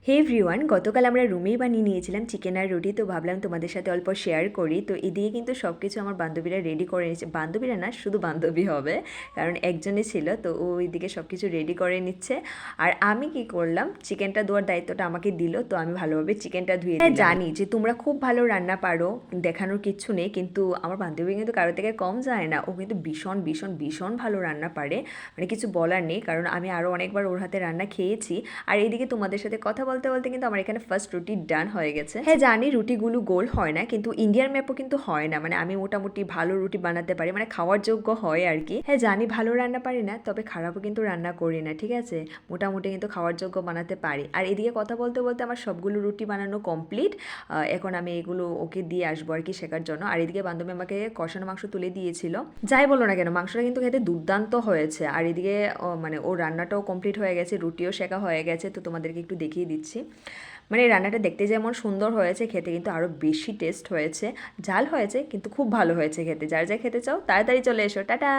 হে everyone, গতকাল আমরা রুমেই বানিয়ে নিয়েছিলাম চিকেন আর রুটি। তো ভাবলাম তোমাদের সাথে অল্প শেয়ার করি। তো এদিকে কিন্তু সব কিছু আমার বান্ধবীরা রেডি করে নিচ্ছে। বান্ধবীরা না, শুধু বান্ধবী হবে, কারণ একজনই ছিল। তো ও ওইদিকে সব কিছু রেডি করে নিচ্ছে। আর আমি কি করলাম, চিকেনটা ধোয়ার দায়িত্বটা আমাকে দিল। তো আমি ভালোভাবে চিকেনটা ধুয়ে দিলাম। জানি যে তোমরা খুব ভালো রান্না পারো, দেখানোর কিচ্ছু নেই, কিন্তু আমার বান্ধবী কিন্তু কারো থেকে কম যায় না। ও কিন্তু ভীষণ ভীষণ ভীষণ ভালো রান্না পারে, মানে কিছু বলার নেই। কারণ আমি আরও অনেকবার ওর হাতে রান্না খেয়েছি। আর এইদিকে তোমাদের সাথে কথা বলতে বলতে কিন্তু আমার এখানে ফার্স্ট রুটি ডান হয়ে গেছে। হ্যাঁ জানি রুটিগুলো গোল হয় না, কিন্তু ইন্ডিয়ান ম্যাপও কিন্তু হয় না। মানে আমি মোটামুটি ভালো রুটি বানাতে পারি, মানে খাওয়ার যোগ্য হয় আর কি। হ্যাঁ জানি ভালো রান্না পারি না, তবে খারাপও কিন্তু রান্না করি না, ঠিক আছে। মোটামুটি কিন্তু খাওয়ার যোগ্য বানাতে পারি। আর এদিকে কথা বলতে বলতে আমার সবগুলো রুটি বানানো কমপ্লিট। এখন আমি এগুলো ওকে দিয়ে আসবো আর কি শেখার জন্য। আর এদিকে বান্ধবী আমাকে কষানো মাংস তুলে দিয়েছিল। যাই বলো না কেন, মাংসটা কিন্তু খেতে দুর্দান্ত হয়েছে। আর এদিকে মানে ওর রান্নাটাও কমপ্লিট হয়ে গেছে, রুটিও শেখা হয়ে গেছে। তো তোমাদেরকে একটু দেখিয়ে দিচ্ছি। মানে রান্নাটা দেখতে যেমন সুন্দর হয়েছে, খেতে কিন্তু আরও বেশি টেস্ট হয়েছে। ঝাল হয়েছে কিন্তু খুব ভালো হয়েছে খেতে। যার যা খেতে চাও তাড়াতাড়ি চলে এসো। টাটা।